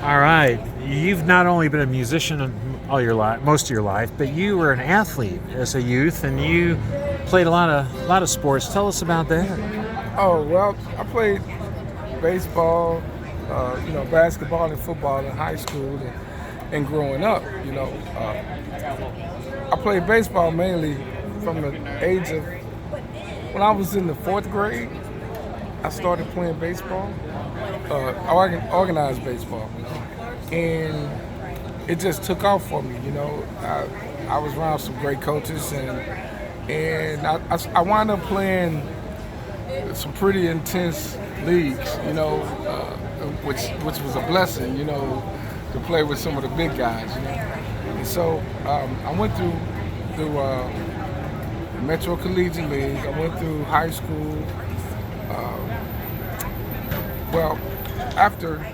All right. You've not only been a musician all your life, most of your life, but you were an athlete as a youth, and you played a lot of sports. Tell us about that. Oh well, I played baseball, basketball and football in high school and growing up. I played baseball mainly from the age of when I was in the fourth grade. I started playing baseball, organized baseball, and it just took off for me. I was around some great coaches, and I wound up playing some pretty intense leagues. Which was a blessing. To play with some of the big guys. And so I went through the Metro Collegiate League. I went through high school. Well, after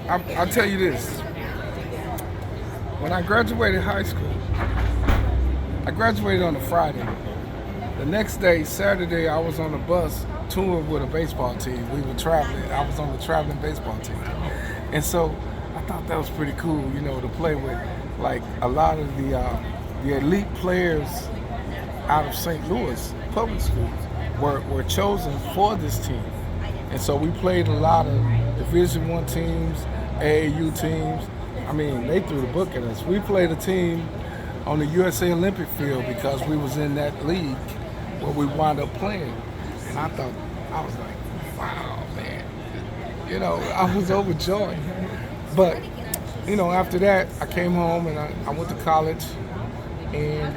I'll tell you this. When I graduated high school, I graduated on a Friday. The next day, Saturday, I was on a bus touring with a baseball team. We were traveling. I was on the traveling baseball team. And so I thought that was pretty cool, to play with like a lot of the elite players out of St. Louis public schools were chosen for this team. And so we played a lot of Division I teams, AAU teams. I mean, they threw the book at us. We played a team on the USA Olympic field because we was in that league where we wound up playing. And I was like, wow, man. I was overjoyed. But, after that, I came home and I went to college and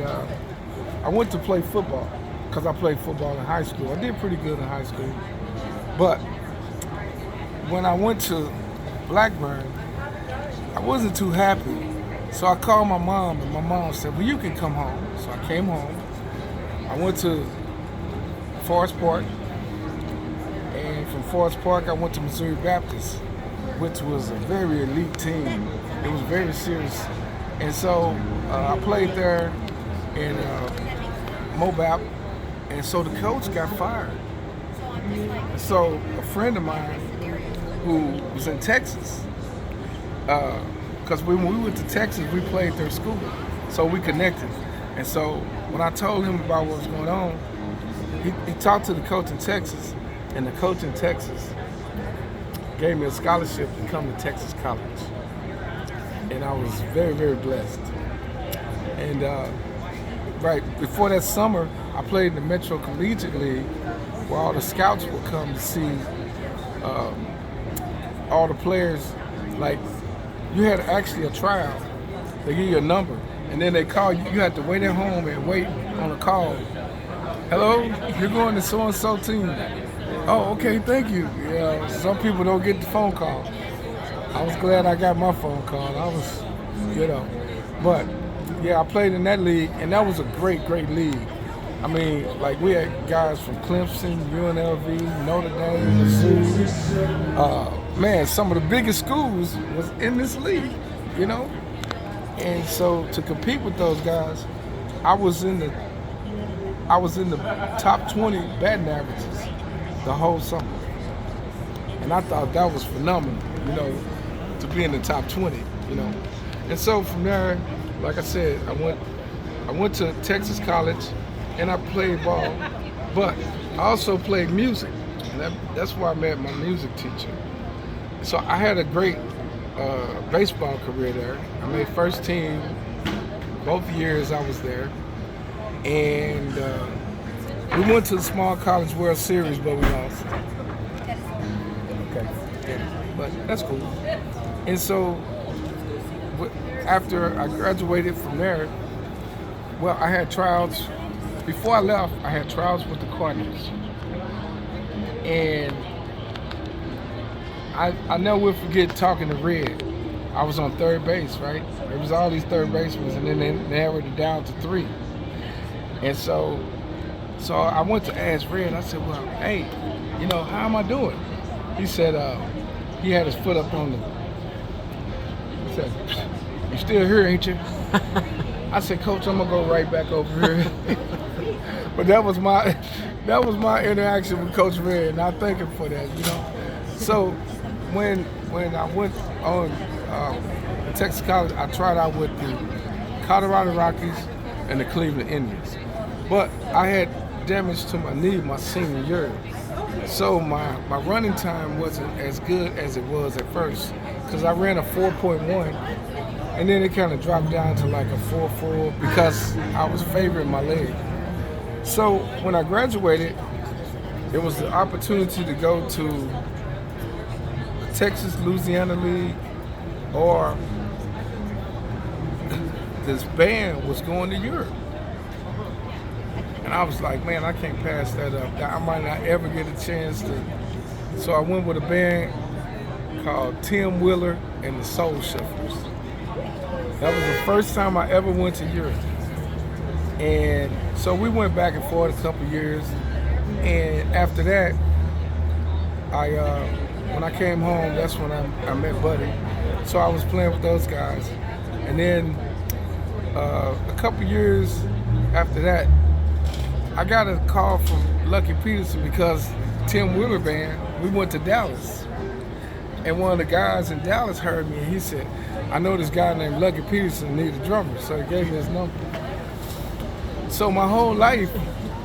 I went to play football because I played football in high school. I did pretty good in high school. But when I went to Blackburn, I wasn't too happy. So I called my mom, and my mom said, well, you can come home. So I came home. I went to Forest Park. And from Forest Park, I went to Missouri Baptist, which was a very elite team. It was very serious. And so I played there in Mobap. And so the coach got fired. So a friend of mine who was in Texas, because when we went to Texas, we played their school, so we connected. And so when I told him about what was going on, he talked to the coach in Texas, and the coach in Texas gave me a scholarship to come to Texas College. And I was very, very blessed. And right before that summer, I played in the Metro Collegiate League, where all the scouts would come to see all the players. Like, you had actually a tryout. They give you a number, and then they call you. You had to wait at home and wait on a call. Hello, you're going to so-and-so team. Oh, okay, thank you. Yeah, some people don't get the phone call. I was glad I got my phone call. I was, But, yeah, I played in that league, and that was a great, great league. I mean, like, we had guys from Clemson, UNLV, Notre Dame, Missouri. Man, some of the biggest schools was in this league, And so to compete with those guys, I was in the top 20 batting averages the whole summer. And I thought that was phenomenal, to be in the top 20, And so from there, like I said, I went to Texas College and I played ball, but I also played music. And that's where I met my music teacher. So I had a great baseball career there. I made first team both years I was there. And we went to the Small College World Series, but we lost. Okay, yeah, but that's cool. And so after I graduated from there, well, I had tryouts. Before I left, I had tryouts with the Cardinals. And I never will forget talking to Red. I was on third base, right? There was all these third basemen, and then they narrowed it down to 3. And so I went to ask Red. I said, well, hey, how am I doing? He said, he had his foot up on he said, you still here, ain't you? I said, Coach, I'm gonna go right back over here. But that was my interaction with Coach Red, and I thank him for that, So when I went on in Texas College, I tried out with the Colorado Rockies and the Cleveland Indians. But I had damage to my knee my senior year. So my running time wasn't as good as it was at first because I ran a 4.1 and then it kind of dropped down to like a 4.4 because I was favoring my leg. So when I graduated, it was the opportunity to go to the Texas Louisiana League, or this band was going to Europe. And I was like, man, I can't pass that up. I might not ever get a chance to. So I went with a band called Tim Wheeler and the Soul Shifters. That was the first time I ever went to Europe. And so we went back and forth a couple years. And after that, when I came home, that's when I met Buddy. So I was playing with those guys. And then a couple years after that, I got a call from Lucky Peterson because Tim Wheeler Band, we went to Dallas. And one of the guys in Dallas heard me and he said, I know this guy named Lucky Peterson needs a drummer. So he gave me his number. So my whole life,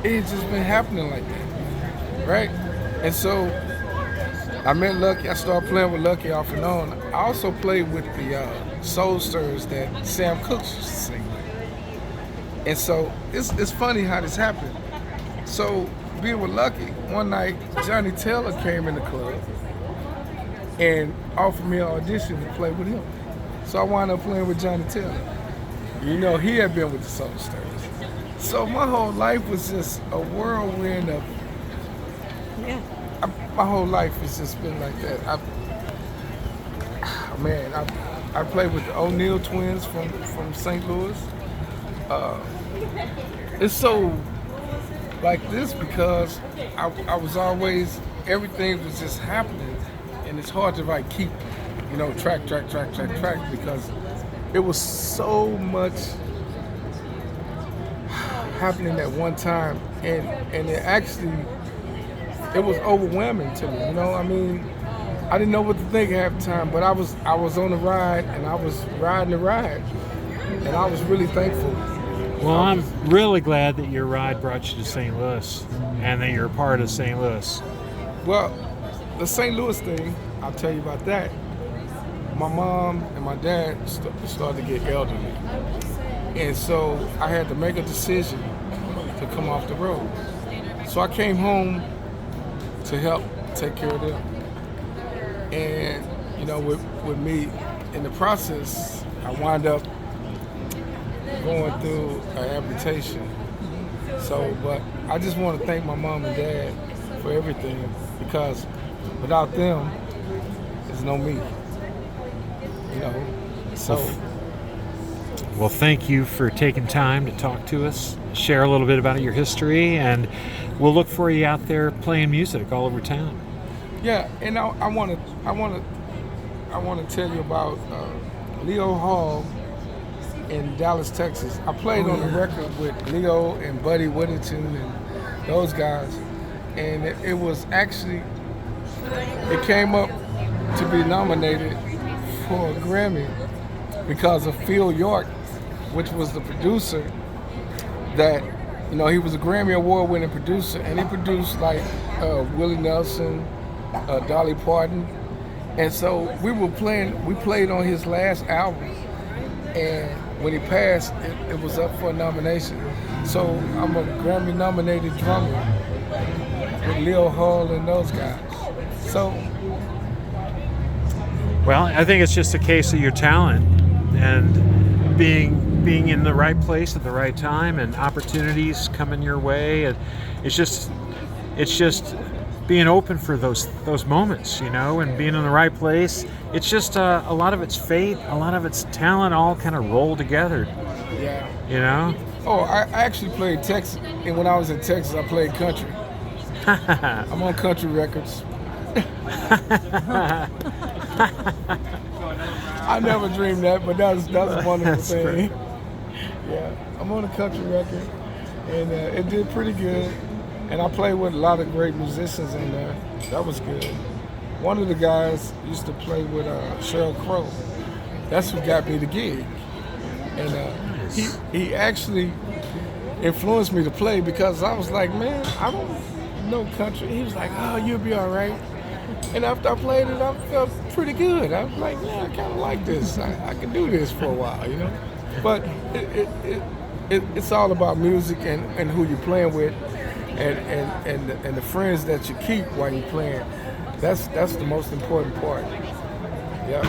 it's just been happening like that, right? And so I met Lucky, I started playing with Lucky off and on. I also played with the Soul Stirrers that Sam Cooke used to sing. And so it's funny how this happened. So being with Lucky, one night Johnny Taylor came in the club and offered me an audition to play with him. So I wound up playing with Johnny Taylor. You know, he had been with the Soul Stirrers. So my whole life was just a whirlwind of, my whole life has just been like that. I played with the O'Neal twins from St. Louis. It's so like this because I was always, everything was just happening, and it's hard to like keep, track because it was so much happening at one time, and it was overwhelming to me. I didn't know what to think half the time, but I was on the ride, and I was riding the ride, and I was really thankful. Well, I'm really glad that your ride brought you to St. Louis and that you're a part of St. Louis. Well, the St. Louis thing, I'll tell you about that. My mom and my dad started to get elderly. And so I had to make a decision to come off the road. So I came home to help take care of them. And, with me, in the process, I wound up going through an amputation. But I just want to thank my mom and dad for everything, because without them, there's no me. Well, thank you for taking time to talk to us, share a little bit about your history, and we'll look for you out there playing music all over town. Yeah, and I want to tell you about Leo Hall in Dallas, Texas. I played on the record with Leo and Buddy Whittington and those guys, and it was actually, it came up to be nominated for a Grammy because of Phil York, which was the producer that, he was a Grammy Award winning producer, and he produced like Willie Nelson, Dolly Parton. And so we played on his last album, and when he passed, it was up for a nomination. So I'm a Grammy nominated drummer with Leo Hall and those guys. So, well, I think it's just a case of your talent and being in the right place at the right time, and opportunities coming your way. And it's just being open for those moments, and being in the right place. It's just a lot of it's fate, a lot of it's talent, all kind of rolled together. Yeah. Oh, I actually played Texas, and when I was in Texas, I played country. I'm on country records. I never dreamed that, but that was a wonderful thing. Yeah, I'm on a country record, and it did pretty good. And I played with a lot of great musicians in there. That was good. One of the guys used to play with Sheryl Crow. That's who got me the gig. And Nice. he actually influenced me to play because I was like, man, I don't know country. He was like, oh, you'll be all right. And after I played it, I felt pretty good. I was like, yeah, I kind of like this. I can do this for a while, you know. But it's all about music and who you're playing with, and the friends that you keep while you're playing. That's the most important part. Yeah.